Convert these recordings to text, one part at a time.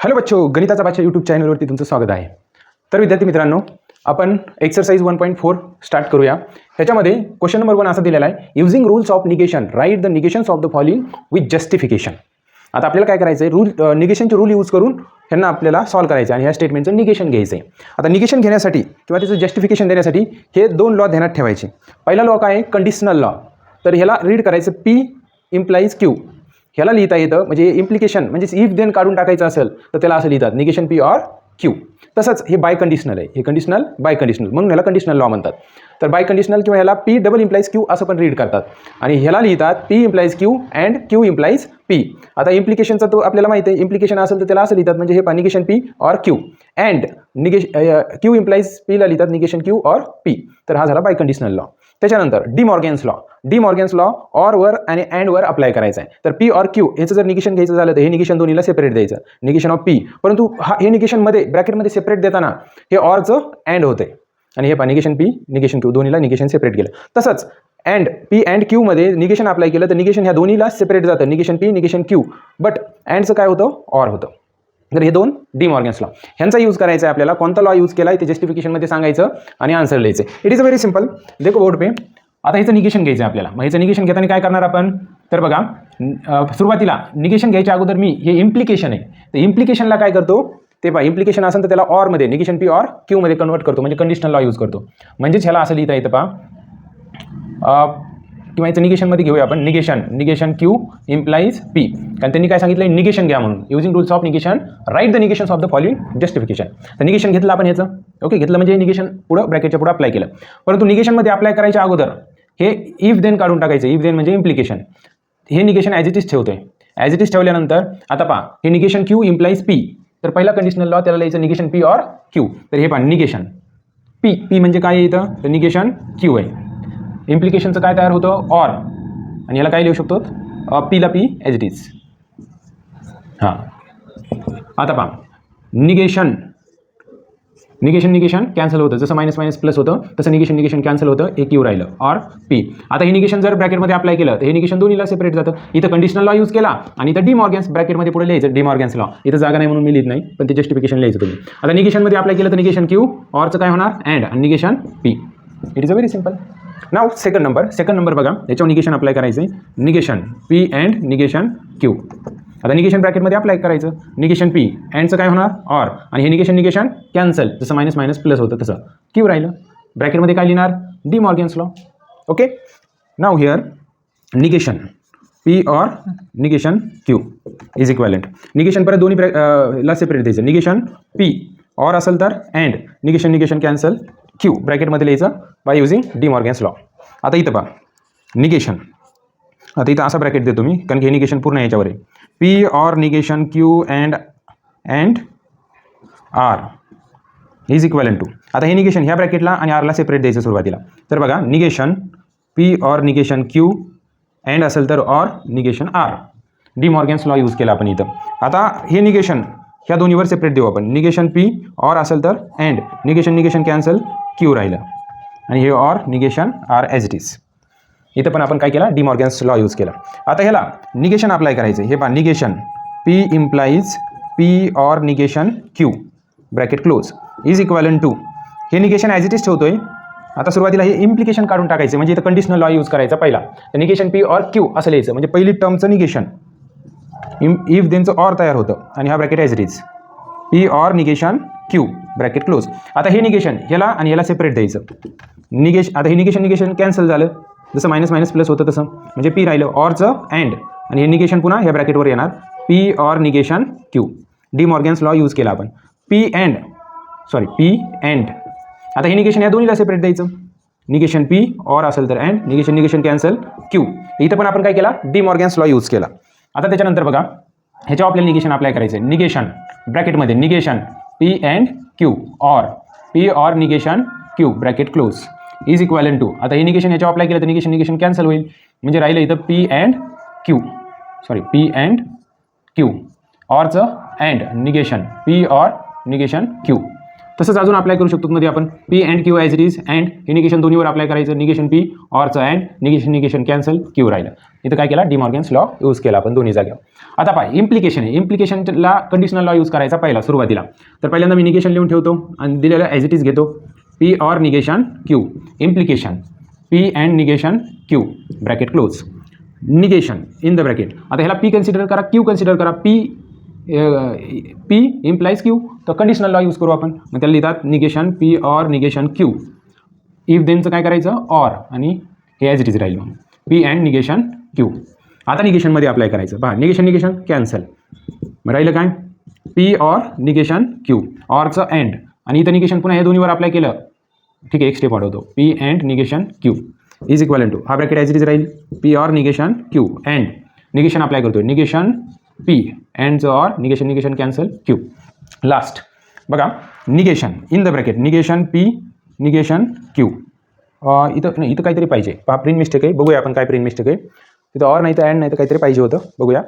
Hello बच्चो, गणिताचा भाषा यूट्यूब चॅनलवरती तुमचं स्वागत आहे. तर विद्यार्थी मित्रांनो, आपण एक्सरसाइज 1.4 स्टार्ट करूया. ह्याच्यामध्ये क्वेश्चन नंबर 1 असा दिलेला आहे, using rules of negation write the negations of the following with justification. आता आपल्याला काय करायचं आहे, निगेशनचे रूल यूज करून ह्यांना आपल्याला सॉल्व्ह करायचं आणि ह्या स्टेटमेंटचं निगेशन घ्यायचं आहे. आता निगेशन घेण्यासाठी किंवा त्याचं जस्टिफिकेशन देण्यासाठी हे 2 लॉ ध्यानात ठेवायचे. पहिला लॉ काय आहे, कंडिशनल लॉ. तर ह्याला रीड करायचं P इम्प्लाइज Q. ह्याला लिहिता येतं म्हणजे इम्प्लिकेशन म्हणजे इफ देन काढून टाकायचं असेल तर त्याला असं लिहितात निगेशन P ऑर Q. तसंच हे बाय कंडिशनल आहे, हे कंडिशनल बाय कंडिशनल म्हणून ह्याला कंडिशनल लॉ म्हणतात. तर बाय कंडिशनल किंवा ह्याला P डबल इम्प्लाइज Q असं पण रीड करतात आणि ह्याला लिहितात P implies Q and Q implies P. आता इम्प्लिकेशनचा तो आपल्याला माहिती आहे, इम्प्लिकेशन असेल तर त्याला असं लिहितात म्हणजे हे negation P or Q and Q implies P ला लिहितात निगेशन Q ऑर P. तर हा झाला बाय कंडिशनल लॉ. त्याच्यानंतर डी मॉर्गन्स लॉ ऑर वर आणि अँड वर अप्लाय करायचा आहे. तर P ऑर Q याचं जर निगेशन घ्यायचं झालं तर हे निगेशन दोन्हीला सेपरेट द्यायचं, निगेशन ऑफ P. परंतु हे निगेशनमध्ये ब्रॅकेटमध्ये सेपरेट देताना हे ऑरचं अँड होते आणि हे निगेशन P निगेशन Q दोन्हीला निगेशन सेपरेट केलं. तसंच अँड P अँड Q मध्ये निगेशन अप्लाय केलं तर निगेशन ह्या दोन्हीला सेपरेट जातं, negation P negation Q. But अँडचं काय होतं, ऑर होतं. तर हे 2 डी मॉर्गन्स लॉ ह्यांचा यूज करायचा आहे आपल्याला. कोणता लॉ यूज केला आहे ते जस्टिफिकेशनमध्ये सांगायचं आणि आन्सर लिहायचं. It is a very simple. देखो बोर्ड पे. आता ह्याचं निगेशन घ्यायचं आहे आपल्याला. मग ह्याचं निगेशन घेताना काय करणार आपण, तर बघा सुरुवातीला निगेशन घ्यायच्या अगोदर मी हे इम्प्लिकेशन आहे, तर इम्प्लिकेशनला काय करतो ते पहा, इम्प्लिकेशन असेल तर त्याला ऑरमध्ये निगेशन P ऑर Q मध्ये कन्वर्ट करतो म्हणजे कंडिशनल लॉ यूज करतो. म्हणजेच ह्याला असं लिहिता येतं पहा, किंवा याचं निगेशनमध्ये घेऊया आपण निगेशन Q इम्प्लाइज P. कारण त्यांनी काय सांगितलं, निगेशन घ्या म्हणून. Using rules of negation write the negations of the following justification. तर निगेशन घेतलं आपण ह्याचं, ओके, घेतलं म्हणजे निगेशन पुढं ब्रॅकेटच्या पुढं अप्लाय केलं. परंतु निगेशनमध्ये अप्लाय करायच्या अगोदर हे इफ देन काढून टाकायचं. इफ देन म्हणजे इम्प्लिकेशन. हे निगेशन ॲज इट इज ठेवतोय. ॲज इट इज ठेवल्यानंतर आता पहा, हे निगेशन Q इम्प्लाइज P. तर पहिला कंडिशनल लॉ त्याला लिहायचं निगेशन P ऑर Q. तर हे पहा निगेशन P म्हणजे काय येतं, तर निगेशन Q आहे. इम्प्लिकेशनचं काय तयार होतं, ऑर, आणि याला काय लिहू शकतो, P ॲज इट इज. हां, आता पहा निगेशन कॅन्सल होतं. जसं मायनस मायनस प्लस होतं तसं निगेशन कॅन्सल होतं, एक Q राहिलं ऑर P. आता हे निगेशन जर ब्रॅकेटमध्ये अप्लाय केलं तर हे निगेशन दोन्हीला सेपरेट जातं. इथं कंडिशनल लॉ यूज केला आणि इथं डी मॉर्गन्स ब्रॅकेटमध्ये पुढे लिहायचं डी मॉर्गन्स लॉ. इथं जागा नाही म्हणून मी लिहित नाही, पण ते जस्टिफिकेशन लिहायचं तुम्ही. आता निगेशनमध्ये अप्लाय केलं तर निगेशन Q ऑरचं काय होणार, अँड आणि negation P. It is a very simple. Now second number बघा, याच्यावर निगेशन अप्लाय करायचं आहे, negation P and negation Q. आता निगेशन ब्रॅकेटमध्ये अप्लाय करायचं, निगेशन P अँडचं काय होणार, ऑर, आणि हे निगेशन कॅन्सल, जसं मायनस मायनस प्लस होतं तसं Q राहिलं. ब्रॅकेटमध्ये काय लिहिणार, D Morgan's law. Okay, now here negation P or negation Q is equivalent. Negation परत दोन्ही ला सेपरेट द्यायचं, निगेशन P ऑर असेल तर अँड निगेशन कॅन्सल Q ब्रॅकेटमध्ये लिहायचं by using D Morgan's law. आता इथं पहा निगेशन, आता इथं असा ब्रॅकेट देतो मी कारण की हे निगेशन पूर्ण याच्यावर आहे. P or negation Q and R is equivalent to. आता हे निगेशन ह्या ब्रॅकेटला आणि आरला सेपरेट द्यायचं सुरुवातीला. तर बघा negation P or negation Q and असेल तर or negation R. D Morgan's law use केला आपण इथं. आता हे निगेशन ह्या दोन्हीवर सेपरेट देऊ आपण, निगेशन P ऑर असेल तर अँड निगेशन कॅन्सल Q राहिलं आणि हे or negation R as it is. इथं पण आपण काय केला, डी मॉर्गन्स लॉ यूज केला. आता ह्याला निगेशन अप्लाय करायचं. हे पहा negation P implies P or negation Q bracket close is equivalent to. हे निगेशन ॲज इट इज ठेवतोय. आता सुरुवातीला हे इम्प्लिकेशन काढून टाकायचं म्हणजे इथं कंडिशनल लॉ यूज करायचा पहिला. तर निगेशन P ऑर Q असं लिहायचं म्हणजे पहिली टर्मचं निगेशन इफ देनचं ऑर तयार होतं आणि हा bracket as it is P or negation Q bracket close. आता हे निगेशन ह्याला आणि ह्याला सेपरेट द्यायचं. आता हे निगेशन कॅन्सल झालं, जसं मायनस मायनस प्लस होतं तसं म्हणजे P राहिलं ऑरचं अँड, आणि हे निगेशन पुन्हा ह्या ब्रॅकेटवर येणार P or negation Q. D Morgan's law use केला आपण. P अँड आता हे निगेशन या दोन्हीला सेपरेट द्यायचं, निगेशन P ऑर असेल तर अँड निगेशन कॅन्सल Q. इथं पण आपण काय केला, डी मॉर्गन्स लॉ यूज केला. आता त्याच्यानंतर बघा ह्याच्यावर आपल्याला निगेशन अप्लाय करायचं आहे, निगेशन ब्रॅकेटमध्ये negation P and Q or P or negation Q bracket close is equivalent to. आता हे निगेशन ह्याच्यावर अप्लाय केलं तर निगेशन कॅन्सल होईल म्हणजे राहिलं इथं P अँड Q ऑरचं and negation P or negation Q. तसंच अजून अप्लाय करू शकतो मध्ये आपण P and Q as it is and हे निगेशन दोन्हीवर अप्लाय करायचं. निगेशन पी ऑरचं अँड निगेशन कॅन्सल क्यू राहिलं. इथं काय केला डी मॉर्गन्स लॉ यूज केला आपण दोन्ही जागेवर. आता पाय इम्प्लिकेशन आहे. इम्प्लिकेशनला कंडिशनल लॉ यूज करायचा पहिला सुरुवातीला. तर पहिल्यांदा मी निगेशन लिहून ठेवतो आणि दिलेलं ॲज इट इज घेतो. P or negation Q implication P and negation Q bracket close negation in the bracket. आता ह्याला पी कन्सिडर करा क्यू कन्सिडर करा. पी इम्प्लाइज क्यू तर कंडिशनल लॉ यूज करू आपण. मग त्याला लिहितात negation P or negation Q. If देनचं काय करायचं ऑर आणि हे ॲज इट इज राहील. मग पी अँड निगेशन क्यू. आता निगेशनमध्ये अप्लाय करायचं पहा. Negation cancel. मग राहिलं काय पी ऑर निगेशन क्यू ऑरचं अँड आणि इथं निगेशन पुन्हा हे दोन्हीवर अप्लाय केलं. ठीक आहे एक स्टेप वाढवतो. P and negation Q is equal to हा ब्रॅकेट ॲज इट इज राहील. P or negation Q and negation apply करतो निगेशन पी अँडचं or negation cancel Q. Last बघा negation in the bracket negation P negation Q. इथं नाही इथं काहीतरी पाहिजे पहा. प्रिंट मिस्टेक आहे. बघूया आपण काय प्रिंट मिस्टेक आहे. तिथं ऑर नाही तर अँड नाही तर काहीतरी पाहिजे होतं. बघूया.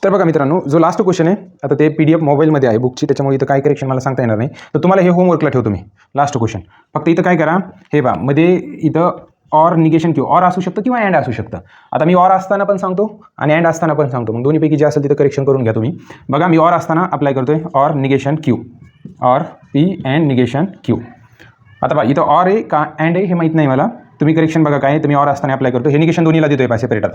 तर बघा मित्रांनो जो लास्ट क्वेश्चन आहे आता ते PDF मोबाईलमध्ये आहे बुकची त्याच्यामुळे इथं काय करेक्शन मला सांगता येणार नाही. तर तुम्हाला हे होमवर्कला ठेवतो मी लास्ट क्वेश्चन. फक्त इथं काय करा हे बा मध्ये इथं ऑर निगेशन क्यू ऑर असू शकतं किंवा अँड असू शकतं. आता मी ऑर असताना पण सांगतो आणि अँड असताना पण सांगतो. मग दोन्हीपैकी जे असेल तिथं करेक्शन करून घ्या तुम्ही. बघा मी ऑर असताना अप्लाय करतोय or negation Q or P and negation Q. आता बघा इथं ऑर आहे का अँड आहे हे माहीत नाही मला. तुम्ही करेक्शन बघा काय तुम्ही ऑर असताना अप्लाय करतो. हे निगेशन दोन्हीला देतोय पहा सेपरेट.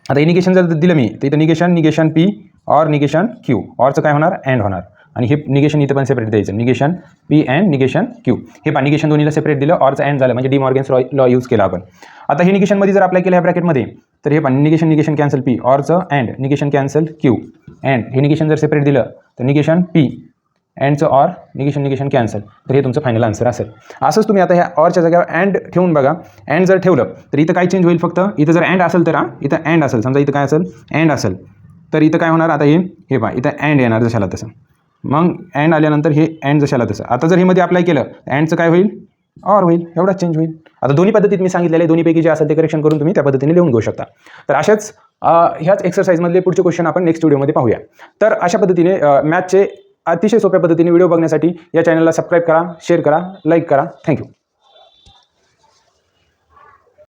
आता हे निगेशन जर दिलं मी तर इथं negation P or negation Q ऑरचं काय होणार अँड होणार आणि हे निगेशन इथं पण सेपरेट द्यायचं negation P and negation Q. हे पहा निगेशन दोन्हीला सेपरेट दिलं ऑरचं अँड झालं म्हणजे डी मॉर्गन्स लॉ यूज केला आपण. आता हे निगेशनमध्ये जर अप्लाय केलं ह्या ब्रॅकेटमध्ये तर हे पण निगेशन कॅन्सल पी ऑरचं and negation cancel Q and हे निगेशन जर सेपरेट दिलं तर निगेशन पी अँडचं ऑर निगेशन कॅन्सल. तर हे तुमचं फायनल आन्सर असेल. असंच तुम्ही आता ह्या ऑरच्या जागेवर अँड ठेवून बघा. अँड जर ठेवलं तर इथं काय चेंज होईल फक्त इथं जर अँड असेल तर इथं अँड असेल समजा इथं काय असेल अँड असेल तर इथं काय होणार आता हे पहा इथं अँड येणार जशाला तसं. मग अँड आल्यानंतर हे अँड जशाला तसं. आता जर हे मध्ये अप्लाय केलं अँडचं काय होईल ऑर होईल. एवढाच चेंज होईल. आता दोन्ही पद्धतीत मी सांगितलेले दोन्हीपैकी जे असेल ते करेक्शन करून तुम्ही त्या पद्धतीने लिहून घेऊ शकता. तर अशाच ह्याच एक्सरसाइजमधले पुढचे क्वेश्चन आपण नेक्स्ट व्हिडिओमध्ये पाहूया. तर अशा पद्धतीने मॅथचे अतिशय सोप्या पद्धतीने व्हिडिओ बघण्यासाठी या चॅनलला सबस्क्राईब करा शेअर करा लाईक करा. थँक्यू.